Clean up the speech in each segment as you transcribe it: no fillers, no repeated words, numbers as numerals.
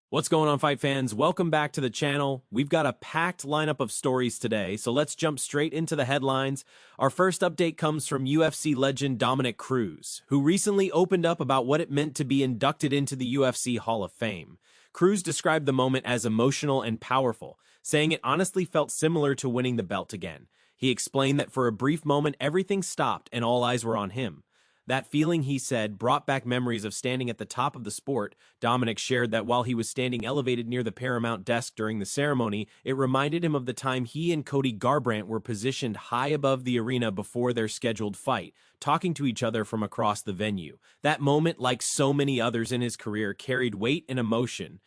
What's going on, fight fans? Welcome back to the channel. We've got a packed lineup of stories today, so let's jump straight into the headlines. Our first update comes from UFC legend Dominick Cruz, who recently opened up about what it meant to be inducted into the UFC Hall of Fame. Cruz described the moment as emotional and powerful, saying it honestly felt similar to winning the belt again. He explained that for a brief moment, everything stopped and all eyes were on him. That feeling, he said, brought back memories of standing at the top of the sport. Dominick shared that while he was standing elevated near the Paramount desk during the ceremony, it reminded him of the time he and Cody Garbrandt were positioned high above the arena before their scheduled fight, talking to each other from across the venue. That moment, like so many others in his career, carried weight and emotion.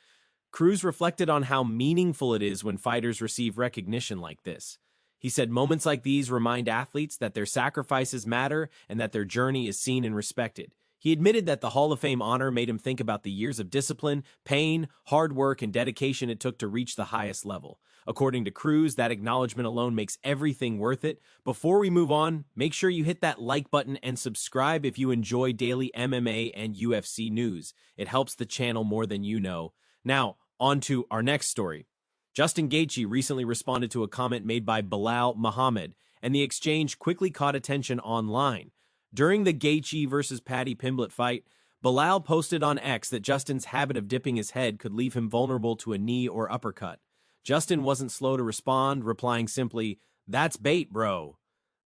Cruz reflected on how meaningful it is when fighters receive recognition like this. He said moments like these remind athletes that their sacrifices matter and that their journey is seen and respected. He admitted that the Hall of Fame honor made him think about the years of discipline, pain, hard work, and dedication it took to reach the highest level. According to Cruz, that acknowledgement alone makes everything worth it. Before we move on, make sure you hit that like button and subscribe if you enjoy daily MMA and UFC news. It helps the channel more than you know. Now, on to our next story. Justin Gaethje recently responded to a comment made by Belal Muhammad, and the exchange quickly caught attention online. During the Gaethje versus Paddy Pimblett fight, Belal posted on X that Justin's habit of dipping his head could leave him vulnerable to a knee or uppercut. Justin wasn't slow to respond, replying simply, "That's bait, bro."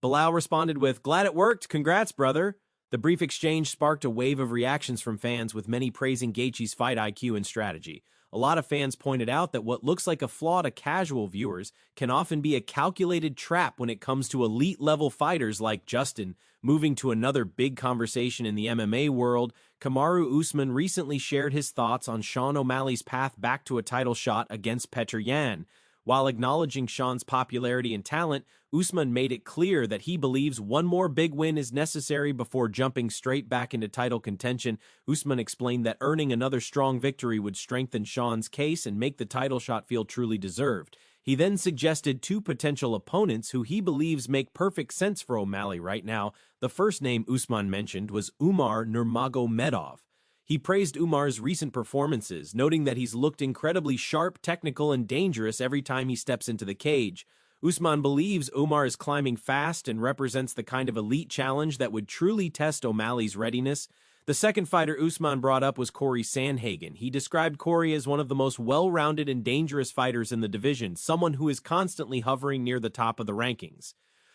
Belal responded with, "Glad it worked, congrats, brother." The brief exchange sparked a wave of reactions from fans, with many praising Gaethje's fight IQ and strategy. A lot of fans pointed out that what looks like a flaw to casual viewers can often be a calculated trap when it comes to elite-level fighters like Justin. Moving to another big conversation in the MMA world, Kamaru Usman recently shared his thoughts on Sean O'Malley's path back to a title shot against Petr Yan. While acknowledging Sean's popularity and talent, Usman made it clear that he believes one more big win is necessary before jumping straight back into title contention. Usman explained that earning another strong victory would strengthen Sean's case and make the title shot feel truly deserved. He then suggested two potential opponents who he believes make perfect sense for O'Malley right now. The first name Usman mentioned was Umar Nurmagomedov. He praised Umar's recent performances, noting that he's looked incredibly sharp, technical, and dangerous every time he steps into the cage. Usman believes Umar is climbing fast and represents the kind of elite challenge that would truly test O'Malley's readiness. The second fighter Usman brought up was Corey Sandhagen. He described Corey as one of the most well-rounded and dangerous fighters in the division, someone who is constantly hovering near the top of the rankings.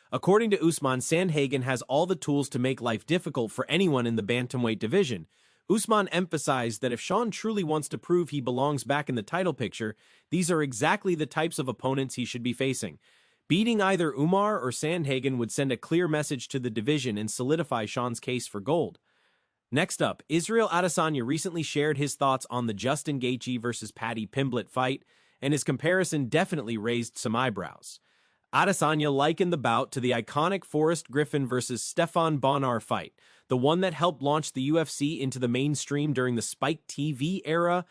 According to Usman, Sandhagen has all the tools to make life difficult for anyone in the bantamweight division. Usman emphasized that if Sean truly wants to prove he belongs back in the title picture, these are exactly the types of opponents he should be facing. Beating either Umar or Sandhagen would send a clear message to the division and solidify Sean's case for gold. Next up, Israel Adesanya recently shared his thoughts on the Justin Gaethje versus Paddy Pimblett fight, and his comparison definitely raised some eyebrows. Adesanya likened the bout to the iconic Forrest Griffin versus Stefan Bonnar fight, the one that helped launch the UFC into the mainstream during the Spike TV era.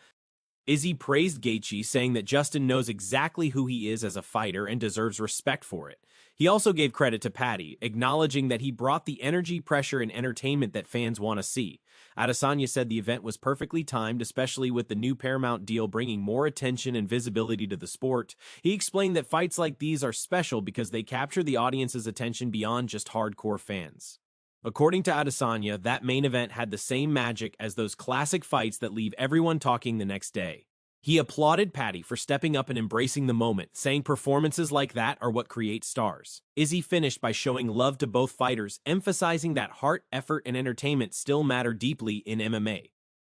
Izzy praised Gaethje, saying that Justin knows exactly who he is as a fighter and deserves respect for it. He also gave credit to Paddy, acknowledging that he brought the energy, pressure, and entertainment that fans want to see. Adesanya said the event was perfectly timed, especially with the new Paramount deal bringing more attention and visibility to the sport. He explained that fights like these are special because they capture the audience's attention beyond just hardcore fans. According to Adesanya, that main event had the same magic as those classic fights that leave everyone talking the next day. He applauded Paddy for stepping up and embracing the moment, saying performances like that are what create stars. Izzy finished by showing love to both fighters, emphasizing that heart, effort, and entertainment still matter deeply in MMA.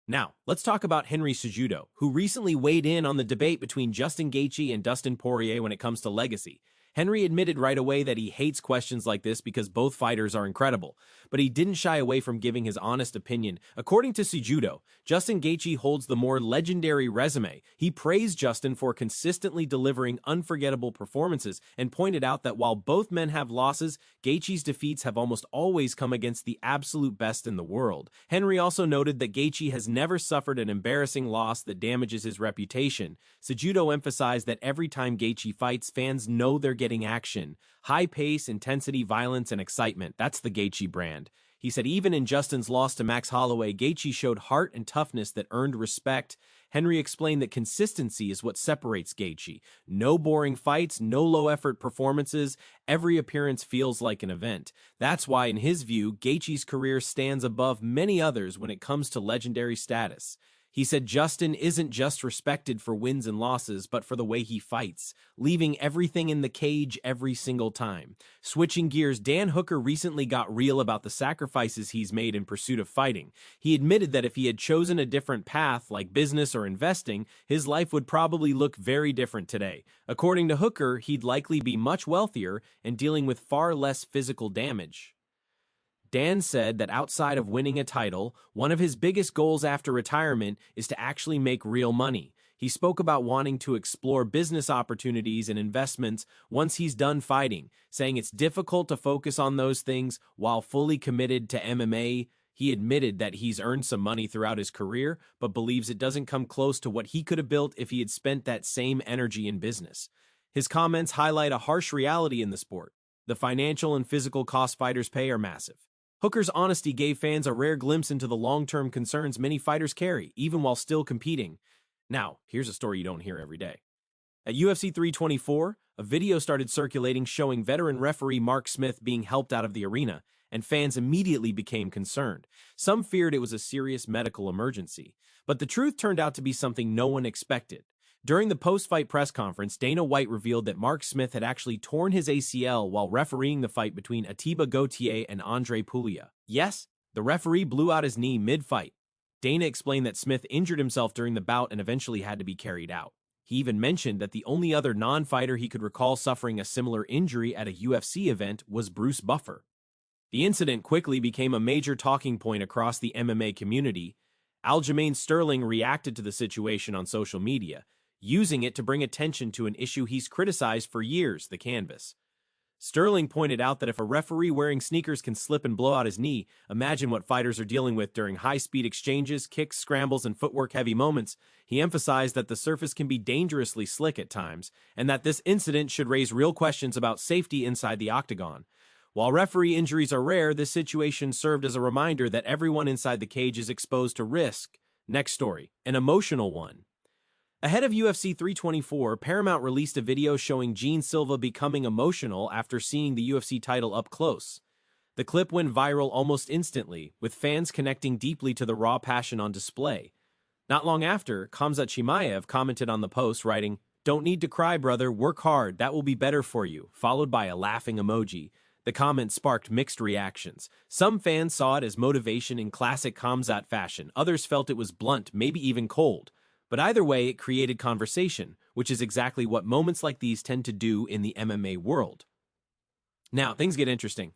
Now, let's talk about Henry Cejudo, who recently weighed in on the debate between Justin Gaethje and Dustin Poirier when it comes to legacy. Henry admitted right away that he hates questions like this because both fighters are incredible, but he didn't shy away from giving his honest opinion. According to Cejudo, Justin Gaethje holds the more legendary resume. He praised Justin for consistently delivering unforgettable performances and pointed out that while both men have losses, Gaethje's defeats have almost always come against the absolute best in the world. Henry also noted that Gaethje has never suffered an embarrassing loss that damages his reputation. Cejudo emphasized that every time Gaethje fights, fans know they're getting action. High pace, intensity, violence, and excitement. That's the Gaethje brand. He said even in Justin's loss to Max Holloway, Gaethje showed heart and toughness that earned respect. Henry explained that consistency is what separates Gaethje. No boring fights, no low-effort performances, every appearance feels like an event. That's why, in his view, Gaethje's career stands above many others when it comes to legendary status. He said Justin isn't just respected for wins and losses, but for the way he fights, leaving everything in the cage every single time. Switching gears, Dan Hooker recently got real about the sacrifices he's made in pursuit of fighting. He admitted that if he had chosen a different path, like business or investing, his life would probably look very different today. According to Hooker, he'd likely be much wealthier and dealing with far less physical damage. Dan said that outside of winning a title, one of his biggest goals after retirement is to actually make real money. He spoke about wanting to explore business opportunities and investments once he's done fighting, saying it's difficult to focus on those things while fully committed to MMA. He admitted that he's earned some money throughout his career, but believes it doesn't come close to what he could have built if he had spent that same energy in business. His comments highlight a harsh reality in the sport. The financial and physical costs fighters pay are massive. Hooker's honesty gave fans a rare glimpse into the long-term concerns many fighters carry, even while still competing. Now, here's a story you don't hear every day. At UFC 324, a video started circulating showing veteran referee Mark Smith being helped out of the arena, and fans immediately became concerned. Some feared it was a serious medical emergency, but the truth turned out to be something no one expected. During the post-fight press conference, Dana White revealed that Mark Smith had actually torn his ACL while refereeing the fight between Atiba Gauthier and Andre Ilia. Yes, the referee blew out his knee mid-fight. Dana explained that Smith injured himself during the bout and eventually had to be carried out. He even mentioned that the only other non-fighter he could recall suffering a similar injury at a UFC event was Bruce Buffer. The incident quickly became a major talking point across the MMA community. Aljamain Sterling reacted to the situation on social media, using it to bring attention to an issue he's criticized for years, the canvas. Sterling pointed out that if a referee wearing sneakers can slip and blow out his knee, imagine what fighters are dealing with during high-speed exchanges, kicks, scrambles, and footwork-heavy moments. He emphasized that the surface can be dangerously slick at times, and that this incident should raise real questions about safety inside the octagon. While referee injuries are rare, this situation served as a reminder that everyone inside the cage is exposed to risk. Next story, an emotional one. Ahead of UFC 324, Paramount released a video showing Gene Silva becoming emotional after seeing the UFC title up close. The clip went viral almost instantly, with fans connecting deeply to the raw passion on display. Not long after, Khamzat Chimaev commented on the post, writing, "Don't need to cry, brother, work hard, that will be better for you," followed by a laughing emoji. The comment sparked mixed reactions. Some fans saw it as motivation in classic Khamzat fashion, others felt it was blunt, maybe even cold. But either way, it created conversation, which is exactly what moments like these tend to do in the MMA world. Now, things get interesting.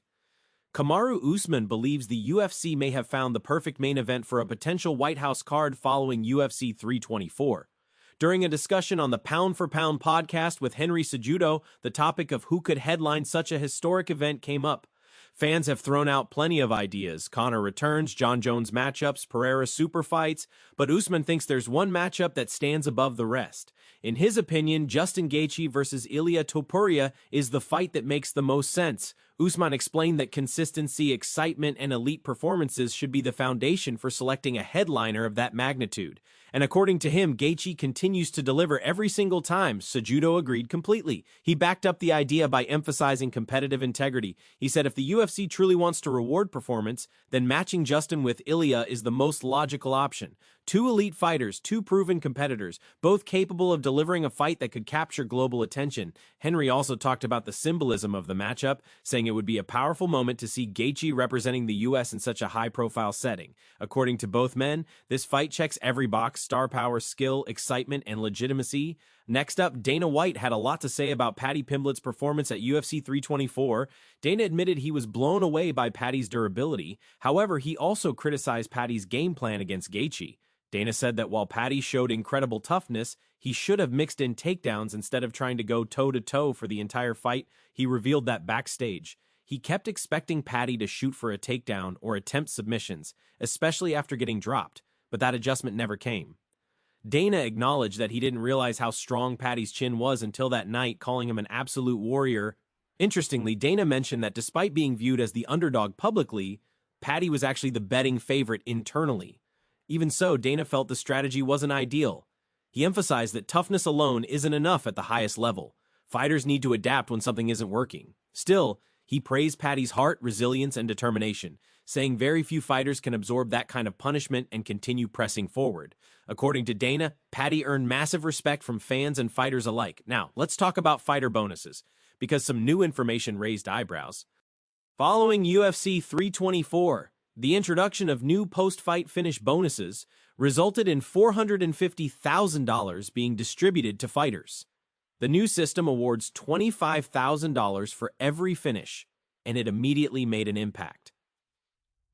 Kamaru Usman believes the UFC may have found the perfect main event for a potential White House card following UFC 324. During a discussion on the Pound for Pound podcast with Henry Cejudo, the topic of who could headline such a historic event came up. Fans have thrown out plenty of ideas: Conor returns, Jon Jones matchups, Pereira super fights, but Usman thinks there's one matchup that stands above the rest. In his opinion, Justin Gaethje versus Ilia Topuria is the fight that makes the most sense. Usman explained that consistency, excitement, and elite performances should be the foundation for selecting a headliner of that magnitude. And according to him, Gaethje continues to deliver every single time. Cejudo agreed completely. He backed up the idea by emphasizing competitive integrity. He said if the UFC truly wants to reward performance, then matching Justin with Ilia is the most logical option. Two elite fighters, two proven competitors, both capable of delivering a fight that could capture global attention. Henry also talked about the symbolism of the matchup, saying it would be a powerful moment to see Gaethje representing the U.S. in such a high-profile setting. According to both men, this fight checks every box: star power, skill, excitement, and legitimacy. Next up, Dana White had a lot to say about Paddy Pimblett's performance at UFC 324. Dana admitted he was blown away by Paddy's durability. However, he also criticized Paddy's game plan against Gaethje. Dana said that while Paddy showed incredible toughness, he should have mixed in takedowns instead of trying to go toe-to-toe for the entire fight. He revealed that backstage. He kept expecting Paddy to shoot for a takedown or attempt submissions, especially after getting dropped, but that adjustment never came. Dana acknowledged that he didn't realize how strong Paddy's chin was until that night, calling him an absolute warrior. Interestingly, Dana mentioned that despite being viewed as the underdog publicly, Paddy was actually the betting favorite internally. Even so, Dana felt the strategy wasn't ideal. He emphasized that toughness alone isn't enough at the highest level. Fighters need to adapt when something isn't working. Still, he praised Paddy's heart, resilience, and determination, saying very few fighters can absorb that kind of punishment and continue pressing forward. According to Dana, Paddy earned massive respect from fans and fighters alike. Now, let's talk about fighter bonuses, because some new information raised eyebrows. Following UFC 324, the introduction of new post-fight finish bonuses resulted in $450,000 being distributed to fighters. The new system awards $25,000 for every finish, and it immediately made an impact.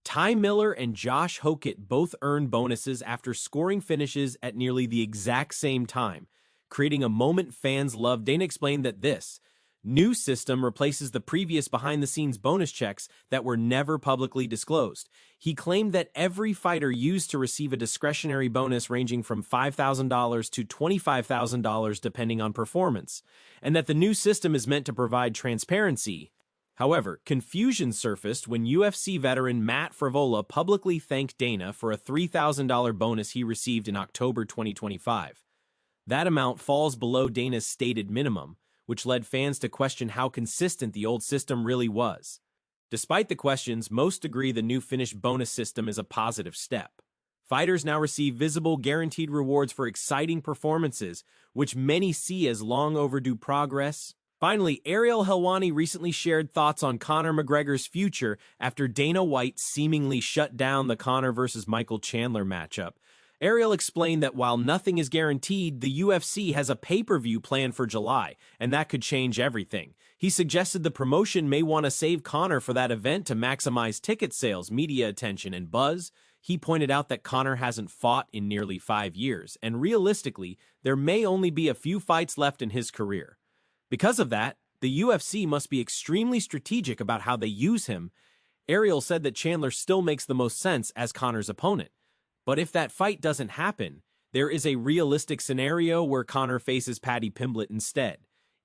Ty Miller and Josh Hokett both earned bonuses after scoring finishes at nearly the exact same time, creating a moment fans loved. Dana explained that this new system replaces the previous behind-the-scenes bonus checks that were never publicly disclosed. He claimed that every fighter used to receive a discretionary bonus ranging from $5,000 to $25,000 depending on performance, and that the new system is meant to provide transparency. However, confusion surfaced when UFC veteran Matt Frevola publicly thanked Dana for a $3,000 bonus he received in October 2025. That amount falls below Dana's stated minimum, which led fans to question how consistent the old system really was. Despite the questions, most agree the new finish bonus system is a positive step. Fighters now receive visible, guaranteed rewards for exciting performances, which many see as long overdue progress. Finally, Ariel Helwani recently shared thoughts on Conor McGregor's future after Dana White seemingly shut down the Conor vs. Michael Chandler matchup. Ariel explained that while nothing is guaranteed, the UFC has a pay-per-view planned for July, and that could change everything. He suggested the promotion may want to save Conor for that event to maximize ticket sales, media attention, and buzz. He pointed out that Conor hasn't fought in nearly 5 years, and realistically, there may only be a few fights left in his career. Because of that, the UFC must be extremely strategic about how they use him. Ariel said that Chandler still makes the most sense as Conor's opponent. But if that fight doesn't happen, there is a realistic scenario where Conor faces Paddy Pimblett instead.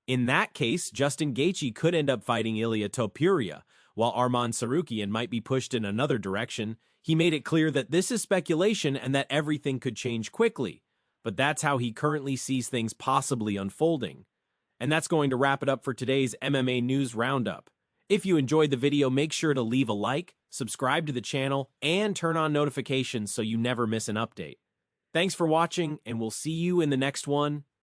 In that case, Justin Gaethje could end up fighting Ilia Topuria, while Arman Tsarukyan might be pushed in another direction. He made it clear that this is speculation and that everything could change quickly. But that's how he currently sees things possibly unfolding. And that's going to wrap it up for today's MMA News Roundup. If you enjoyed the video, make sure to leave a like, subscribe to the channel, and turn on notifications so you never miss an update. Thanks for watching, and we'll see you in the next one.